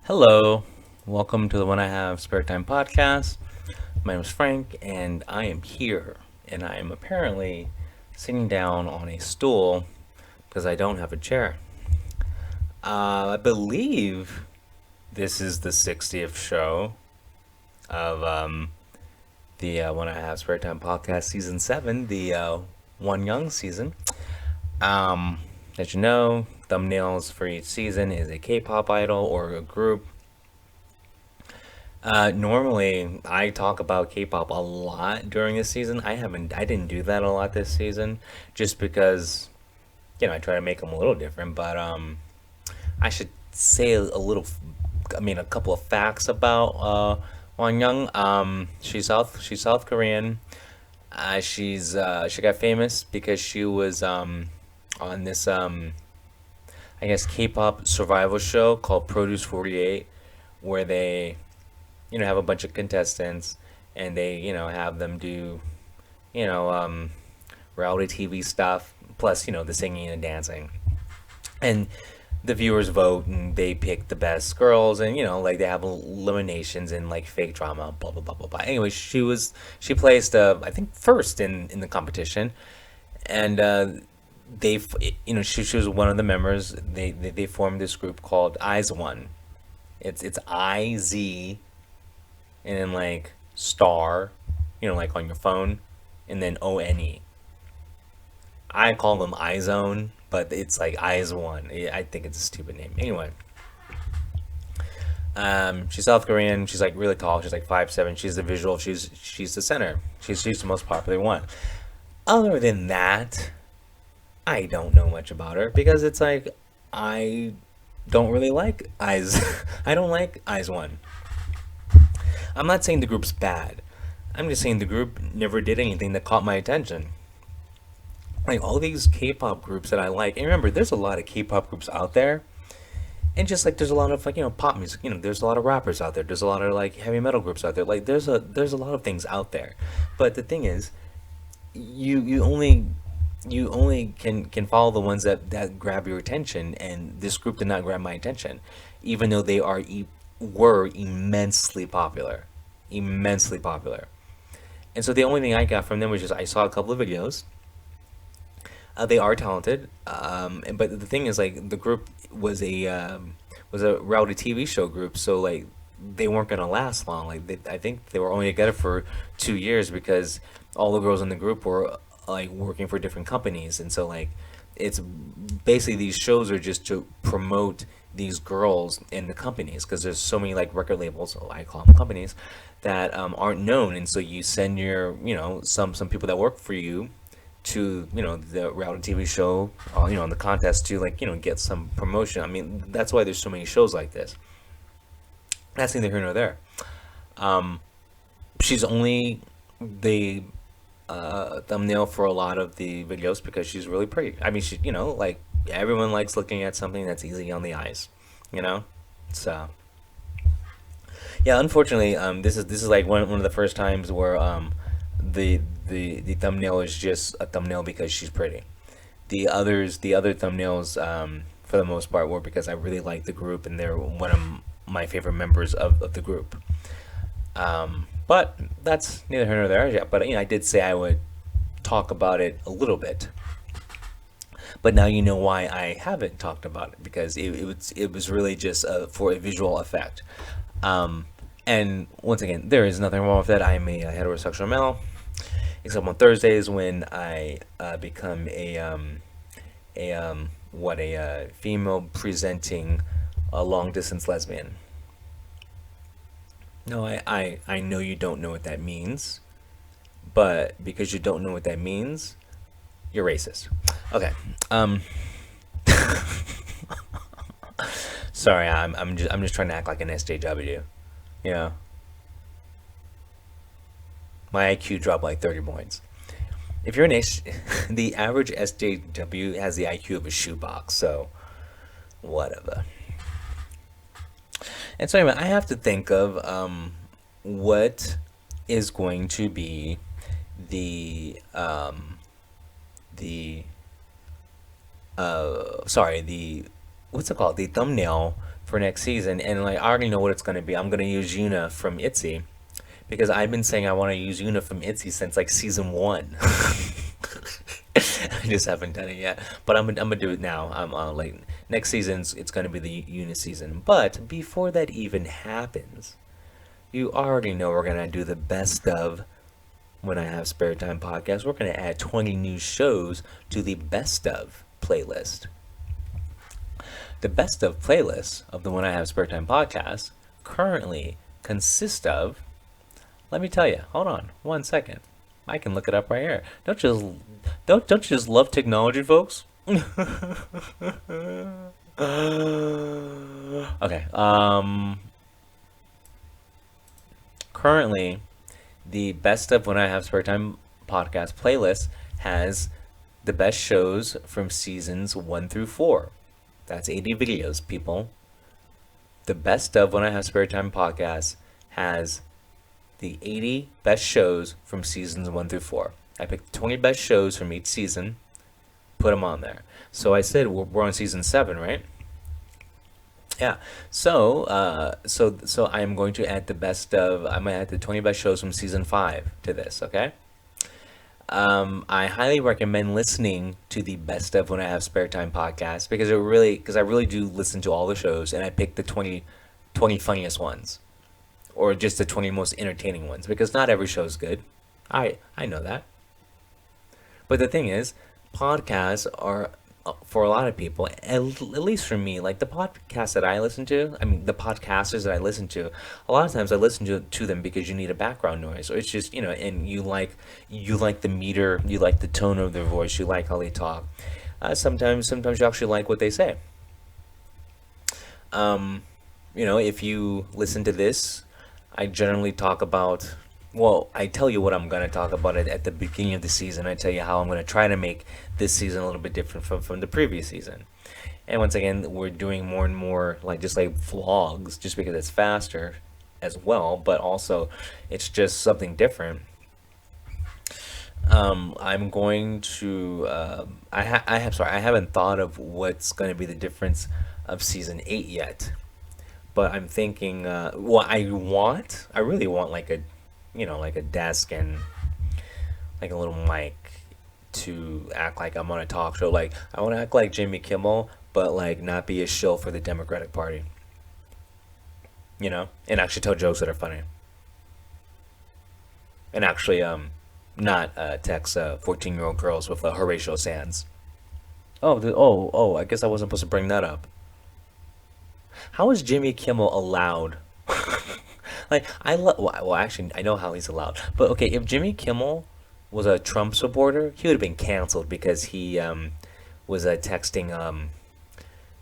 Hello, welcome to the When I Have Spare Time podcast. My name is Frank, and I am here, and I am apparently sitting down on a stool because I don't have a chair. I believe this is the 60th show of the When I Have Spare Time podcast, season 7, the One Young season. Um, as you know, thumbnails for each season is a K-pop idol or a group. Normally, I talk about K-pop a lot during this season. I didn't do that a lot this season, just because, I try to make them a little different. But I should say a little, a couple of facts about Won Young. She's South Korean. She got famous because she was on this I guess K-pop survival show called Produce 48, where they have a bunch of contestants and they, have them do, you know, um, reality TV stuff, plus, the singing and dancing. And the viewers vote and they pick the best girls and, like they have eliminations and like fake drama, blah, blah, blah, blah, blah. Anyway, she placed, I think, first in the competition. And, they, she was one of the members. They formed this group called Eyes One. It's IZ and then like star, like on your phone, and then ONE. I call them iZone, but it's like Eyes One. I think it's a stupid name. Anyway, she's South Korean. She's like really tall. She's like 5'7". She's the visual. She's the center. She's the most popular one. Other than that, I don't know much about her because it's like I don't really like Eyes. I don't like Eyes One. I'm not saying the group's bad. I'm just saying the group never did anything that caught my attention. Like all these K-pop groups that I like, and remember, there's a lot of K-pop groups out there, and just like there's a lot of like pop music. There's a lot of rappers out there. There's a lot of like heavy metal groups out there. Like there's a lot of things out there. But the thing is, you only can follow the ones that grab your attention, and this group did not grab my attention, even though were immensely popular, immensely popular. And so the only thing I got from them was just I saw a couple of videos. They are talented, but the thing is, like, the group was a reality TV show group, so like they weren't gonna last long. Like I think they were only together for 2 years because all the girls in the group were like working for different companies, and so like it's basically these shows are just to promote these girls in the companies because there's so many like record labels, oh, I call them companies, that aren't known, and so you send your some people that work for you to the reality TV show, in the contest to like get some promotion. I mean, that's why there's so many shows like this. That's neither here nor there. Um, she's only the thumbnail for a lot of the videos because she's really pretty. I mean, she like everyone likes looking at something that's easy on the eyes, you know. So yeah, unfortunately, this is like one of the first times where the thumbnail is just a thumbnail because she's pretty. The other thumbnails, for the most part, were because I really like the group and they're one of my favorite members of the group. But that's neither here nor there. Yeah, but I did say I would talk about it a little bit. But now you know why I haven't talked about it because it was really just for a visual effect. Um, and once again, there is nothing wrong with that. I'm a heterosexual male, except on Thursdays when I become a female presenting a long distance lesbian. No, I know you don't know what that means, but because you don't know what that means, you're racist. Okay. Um, sorry, I'm just trying to act like an SJW. You know, my IQ dropped like 30 points. If you're an the average SJW has the IQ of a shoebox, so whatever. And so anyway, I have to think of what is going to be the the sorry, the what's it called, the thumbnail for next season, and like I already know what it's gonna be. I'm gonna use Yuna from ITZY because I've been saying I want to use Yuna from ITZY since like season 1. I just haven't done it yet, but I'm gonna do it now. I'm like next season's it's gonna be the Yuna season. But before that even happens, you already know we're gonna do the best of when I have spare time podcast. We're gonna add 20 new shows to the best of playlist. The best of playlist of the When I Have Spare Time podcast currently consists of, let me tell you, hold on 1 second. I can look it up right here. Don't you just love technology, folks? Okay. Currently, the best of When I Have Spare Time podcast playlist has the best shows from seasons 1 through 4. That's 80 videos, people. The best of When I Have Spare Time podcast has the 80 best shows from seasons 1 through 4. I picked 20 best shows from each season, put them on there. So I said we're on season 7, right? Yeah. So I am going to add the best of. I'm gonna add the 20 best shows from season 5 to this. Okay. I highly recommend listening to the best of When I Have Spare Time podcast because I really do listen to all the shows and I pick the 20 funniest ones or just the 20 most entertaining ones because not every show is good. I know that. But the thing is, podcasts are for a lot of people, at least for me, like the podcasts that I listen to, I mean, the podcasters that I listen to, a lot of times I listen to them because you need a background noise, or it's just, and you like the meter, you like the tone of their voice, you like how they talk. Sometimes you actually like what they say. If you listen to this, I generally talk about. Well, I tell you what I'm going to talk about at the beginning of the season. I tell you how I'm going to try to make this season a little bit different from the previous season. And once again, we're doing more and more like vlogs just because it's faster as well, but also it's just something different. I'm going to I haven't thought of what's going to be the difference of season 8 yet. But I'm thinking I really want like a desk and like a little mic to act like I'm on a talk show. Like I want to act like Jimmy Kimmel, but like not be a shill for the Democratic Party. And actually tell jokes that are funny. And actually not text 14-year-old girls with Horatio Sands. Oh, I guess I wasn't supposed to bring that up. How is Jimmy Kimmel allowed? Like actually, I know how he's allowed. But okay, if Jimmy Kimmel was a Trump supporter, he would have been canceled because he was texting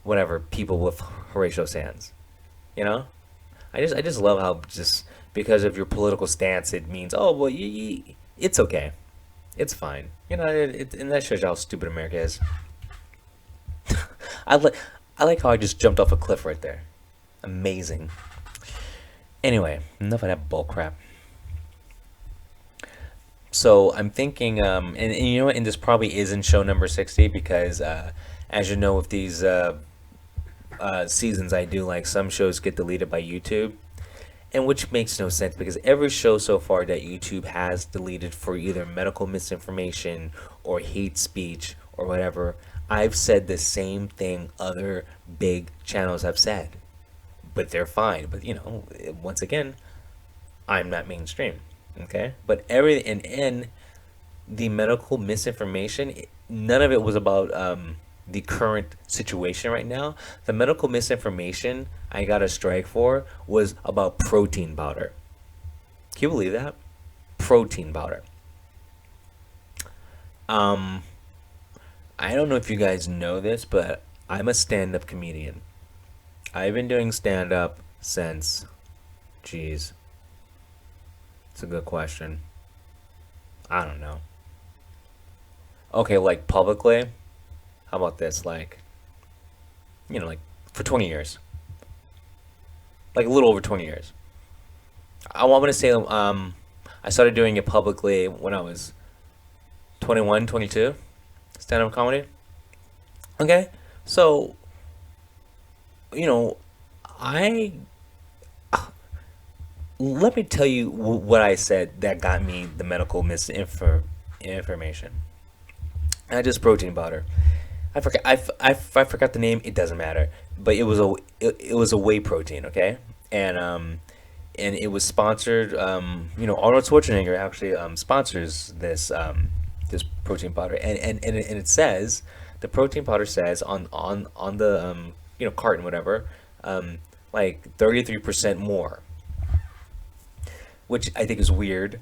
whatever people with Horatio Sands. I just love how just because of your political stance, it means it's okay, it's fine. And that shows you how stupid America is. I like how I just jumped off a cliff right there. Amazing. Anyway, enough of that bull crap. So I'm thinking, and you know what, and this probably isn't show number 60 because, as you know, with these seasons I do, like some shows get deleted by YouTube, and which makes no sense because every show so far that YouTube has deleted for either medical misinformation or hate speech or whatever, I've said the same thing other big channels have said. But they're fine. But once again, I'm not mainstream. Okay? But in the medical misinformation, none of it was about the current situation right now. The medical misinformation I got a strike for was about protein powder. Can you believe that? Protein powder. I don't know if you guys know this, but I'm a stand-up comedian. I've been doing stand-up since, it's a good question. I don't know. Okay, like publicly, how about this? Like for 20 years. Like a little over 20 years. I want to say, I started doing it publicly when I was 21, 22, stand-up comedy. Okay, so I let me tell you what I said that got me the medical misinformation. I just protein powder. I forgot the name. It doesn't matter. But it was a whey protein, okay? And and it was sponsored. Arnold Schwarzenegger actually sponsors this protein powder, and it says the protein powder says on the carton whatever, like 33% more, which I think is weird.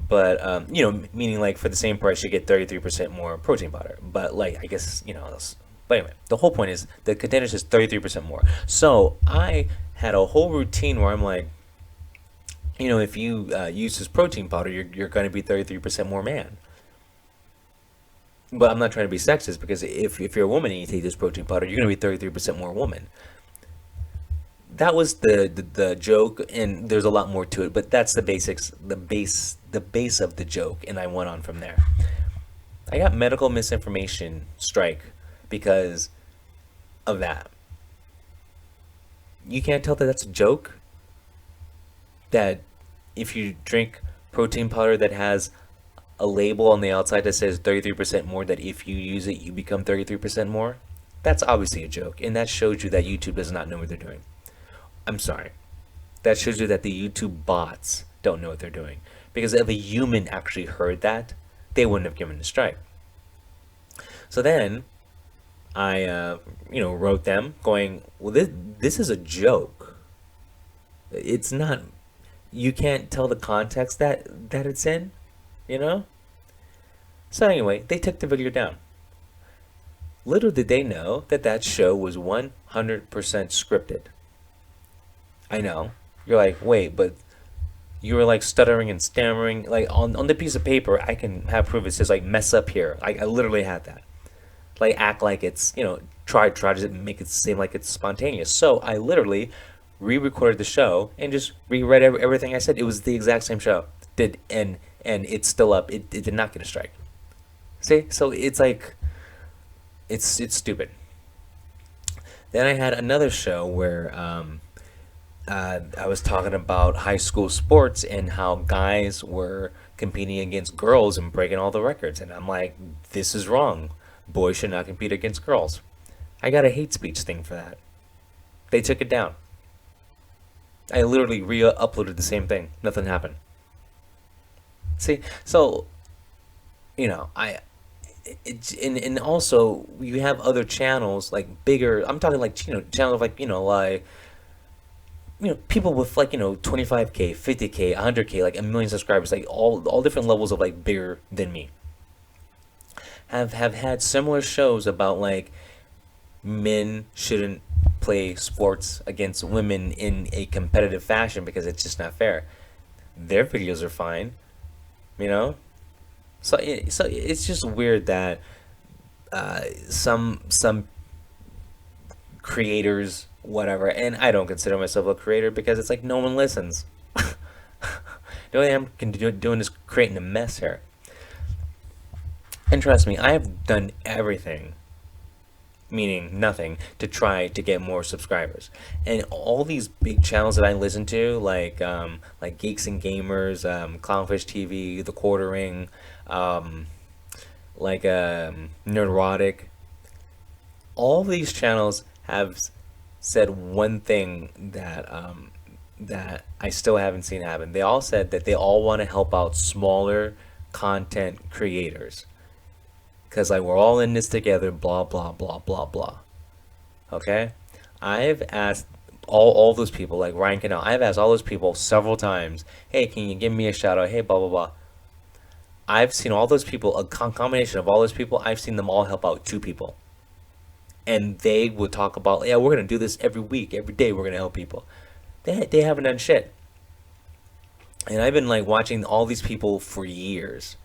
But meaning like for the same price you get 33% more protein powder. But like I guess but anyway, the whole point is the container says 33% more. So I had a whole routine where I'm like, if you use this protein powder, you're going to be 33% more man. But I'm not trying to be sexist because if you're a woman and you take this protein powder, you're going to be 33% more woman. That was the joke, and there's a lot more to it, but that's the basics, the base of the joke, and I went on from there. I got medical misinformation strike because of that. You can't tell that that's a joke. That if you drink protein powder that has a label on the outside that says 33% more, that if you use it, you become 33% more. That's obviously a joke, and that shows you that YouTube does not know what they're doing. I'm sorry. That shows you that the YouTube bots don't know what they're doing. Because if a human actually heard that, they wouldn't have given a strike. So then I, wrote them going, well, this is a joke. It's not. You can't tell the context that it's in, you know. So anyway, they took the video down. Little did they know that that show was 100% scripted. I know. You're like, wait, but you were like stuttering and stammering. Like on the piece of paper, I can have proof. It says like mess up here. I literally had that. Like act like it's, try to make it seem like it's spontaneous. So I literally re-recorded the show and just reread everything I said. It was the exact same show. And it's still up. It did not get a strike. See? So it's like it's stupid. Then I had another show where I was talking about high school sports and how guys were competing against girls and breaking all the records. And I'm like, this is wrong. Boys should not compete against girls. I got a hate speech thing for that. They took it down. I literally re-uploaded the same thing. Nothing happened. See, so I and also you have other channels like bigger. I'm talking like channels like people with like 25K, 50K, 100K, like a million subscribers, like all different levels of like bigger than me, have had similar shows about like men shouldn't play sports against women in a competitive fashion because it's just not fair. Their videos are fine, you know. So it's just weird that some creators, whatever, and I don't consider myself a creator because it's like no one listens. The only thing doing is creating a mess here. And trust me, I have done everything, meaning nothing, to try to get more subscribers. And all these big channels that I listen to, like Geeks and Gamers, Clownfish TV, The Quartering, um, Nerdrotic, all these channels have said one thing that I still haven't seen happen. They all said that they all want to help out smaller content creators because like we're all in this together, blah blah blah blah blah. Okay, I've asked all those people like Ryan Canal. I've asked all those people several times. Hey, can you give me a shout out? Hey, blah blah blah. I've seen all those people, a combination of all those people. I've seen them all help out two people, and they would talk about, yeah, we're gonna do this every week, every day. We're gonna help people. They haven't done shit, and I've been like watching all these people for years.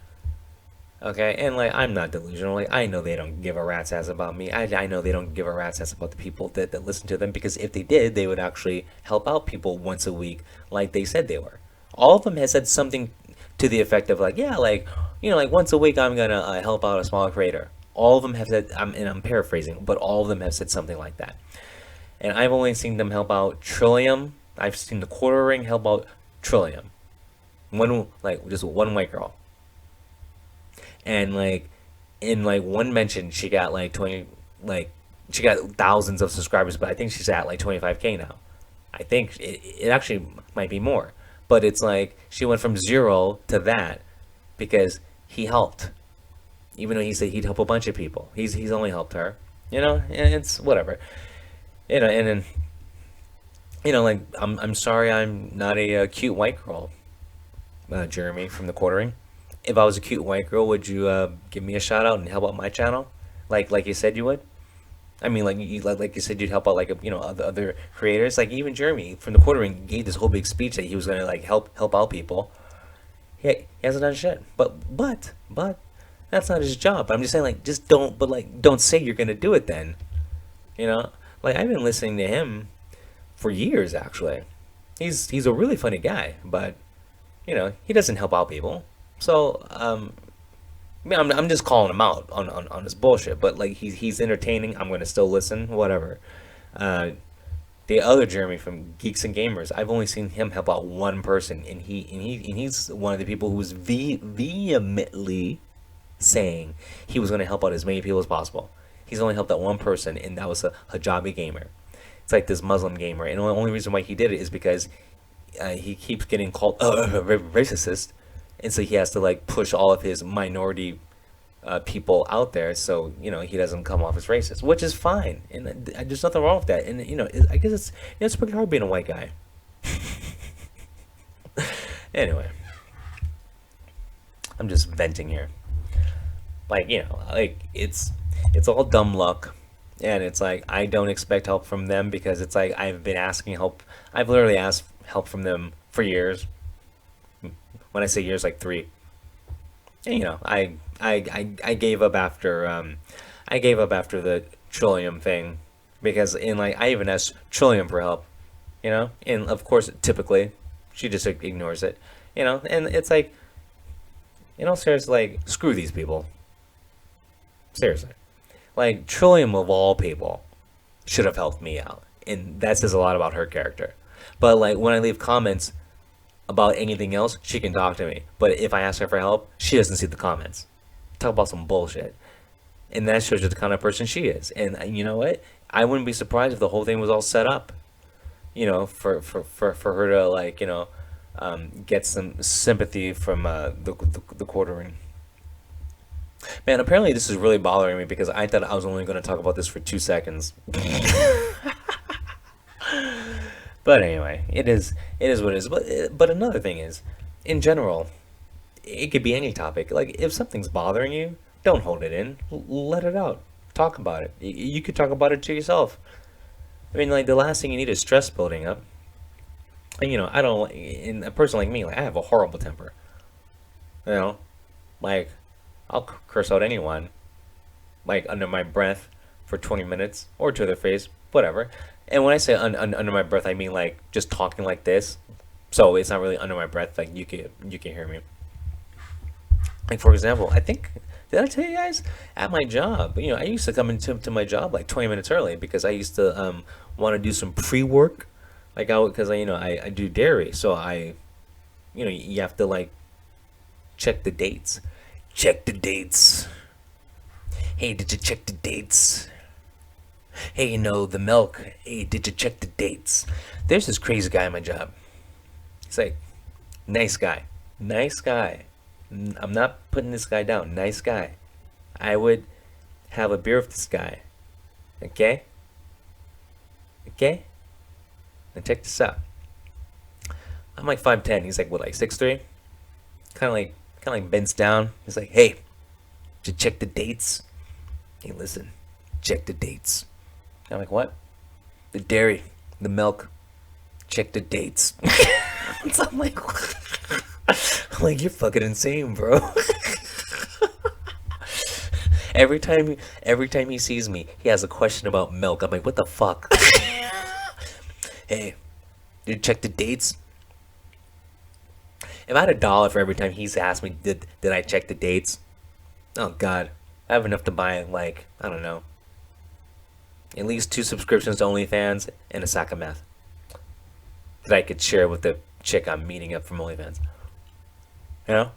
Okay, and like I'm not delusional. Like I know they don't give a rat's ass about me. I know they don't give a rat's ass about the people that listen to them because if they did, they would actually help out people once a week, like they said they were. All of them has said something to the effect of like, yeah, like like once a week I'm gonna help out a small creator. All of them have said, and I'm paraphrasing, but all of them have said something like that. and I've only seen them help out Trillium. I've seen the Quartering help out Trillium. One, like, just one white girl, and like in like one mention she got like 20, like she got thousands of subscribers, but I think she's at like 25K now. I think it actually might be more, but it's like she went from zero to that because he helped, even though he said he'd help a bunch of people. He's only helped her, and it's whatever, and then like I'm sorry I'm not a, cute white girl, Jeremy from the Quartering. If I was a cute white girl, would you give me a shout out and help out my channel, like you said you would? I mean, like you said, you'd help out like other creators. Like even Jeremy from the Quartering gave this whole big speech that he was gonna like help out people. He hasn't done shit. But that's not his job. I'm just saying, like, just don't. But like, don't say you're gonna do it then. You know, like I've been listening to him for years. Actually, he's a really funny guy, but he doesn't help out people. So I mean, I'm just calling him out on his bullshit, but like he's entertaining. I'm gonna still listen, whatever. Uh, the other Jeremy from Geeks and Gamers, I've only seen him help out one person, and he's one of the people who's vehemently saying he was gonna help out as many people as possible. He's only helped out one person, and that was a hijabi gamer. It's like this Muslim gamer, and the only reason why he did it is because he keeps getting called racist, and so he has to like push all of his minority people out there, so he doesn't come off as racist, which is fine, and there's nothing wrong with that. And I guess it's pretty hard being a white guy. Anyway, I'm just venting here. Like like it's all dumb luck, and it's like I don't expect help from them because it's like I've been asking help. I've literally asked help from them for years. When I say years, like 3. And, I gave up after the Trillium thing, because in like I even asked Trillium for help, and of course typically she just ignores it, and it's like, seriously, like screw these people, seriously, like Trillium of all people should have helped me out, and that says a lot about her character. But like when I leave comments about anything else, she can talk to me. But if I ask her for help, she doesn't see the comments. Talk about some bullshit. And that shows you the kind of person she is. And you know what? I wouldn't be surprised if the whole thing was all set up. For her to like, get some sympathy from the Quartering. Man, apparently this is really bothering me because I thought I was only going to talk about this for 2 seconds. But anyway, it is what it is. But another thing is, in general, it could be any topic. Like if something's bothering you, don't hold it in. Let it out. Talk about it. You could talk about it to yourself. I mean, like the last thing you need is stress building up. And I don't. In a person like me, like I have a horrible temper. Like I'll curse out anyone, like under my breath, for 20 minutes or to their face, whatever. And when I say under my breath, I mean like just talking like this. So it's not really under my breath. Like you can hear me. Like for example, I think, did I tell you guys at my job? I used to come into my job like 20 minutes early because I used to want to do some pre-work, like because I do dairy, so you have to like check the dates. Check the dates. Hey, did you check the dates? Hey, the milk. Hey, did you check the dates? There's this crazy guy at my job. He's like, nice guy. Nice guy. I'm not putting this guy down. Nice guy. I would have a beer with this guy. Okay? Okay? Now check this out. I'm like 5'10". He's like, what, like 6'3"? Kind of like bends down. He's like, hey, did you check the dates? Hey, listen, check the dates. I'm like, what? The dairy, the milk. Check the dates. So I'm like, you're fucking insane, bro. Every time he sees me, he has a question about milk. I'm like, what the fuck? Hey, did you check the dates? If I had $1 for every time he's asked me, did I check the dates? Oh God, I have enough to buy like, I don't know, At least 2 subscriptions to OnlyFans and a sack of meth that I could share with the chick I'm meeting up from OnlyFans. You know?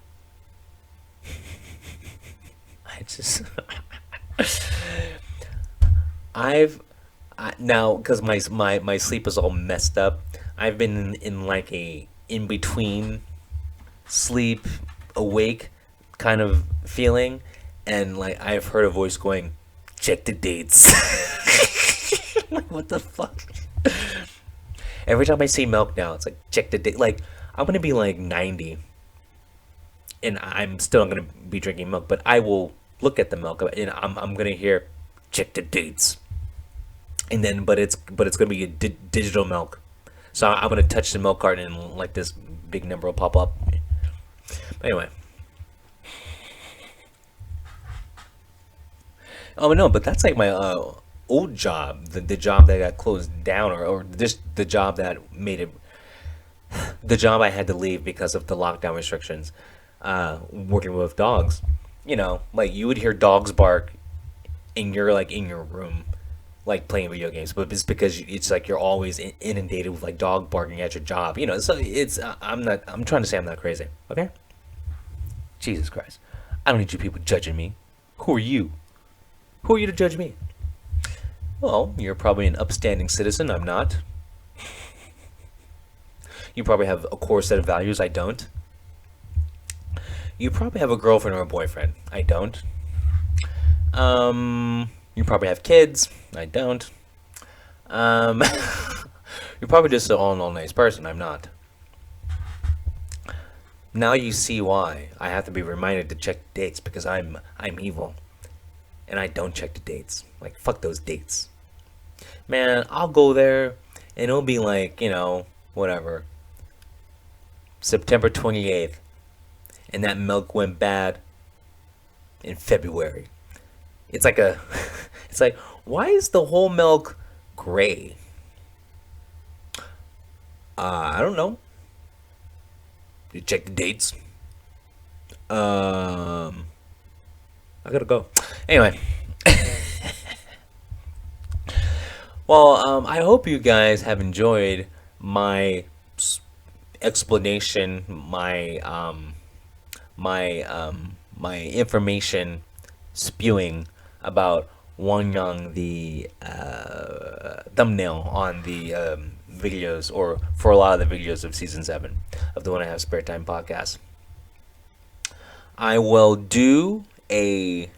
I just I've now because my sleep is all messed up. I've been in like a in between sleep awake kind of feeling, and like I've heard a voice going, "Check the dates." Like what the fuck? Every time I see milk now, it's like check the date. Like I'm gonna be like 90, and I'm still not gonna be drinking milk, but I will look at the milk, and I'm gonna hear check the dates, and then but it's gonna be a digital milk. So I'm gonna touch the milk carton and like this big number will pop up. But anyway. Oh no, but that's like my old job, the job that got closed down, or this the job that made it, the job I had to leave because of the lockdown restrictions. Working with dogs, like you would hear dogs bark in your room, like playing video games, but it's because it's like you're always inundated with like dog barking at your job. So it's I'm trying to say I'm not crazy, okay? Jesus Christ, I don't need you people judging me. Who are you? Who are you to judge me? Well, you're probably an upstanding citizen. I'm not. You probably have a core set of values. I don't. You probably have a girlfriend or a boyfriend. I don't. You probably have kids. I don't. Um, you're probably just an all in all nice person. I'm not. Now you see why I have to be reminded to check dates because I'm evil and I don't check the dates. Like fuck those dates. Man, I'll go there and it'll be like, whatever. September 28th and that milk went bad in February. It's like a it's like why is the whole milk gray? I don't know. You check the dates. I gotta go. Anyway, well, I hope you guys have enjoyed my explanation, my information spewing about Won Young, the thumbnail on the videos, or for a lot of the videos of season 7 of the When I Have Spare Time podcast. I will do I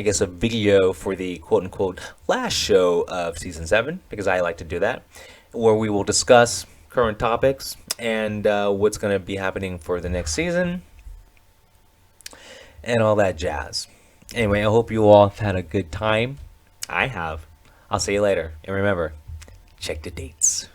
guess a video for the quote unquote last show of season 7, because I like to do that, where we will discuss current topics and what's going to be happening for the next season and all that jazz. Anyway, I hope you all have had a good time. I have. I'll see you later. And remember, check the dates.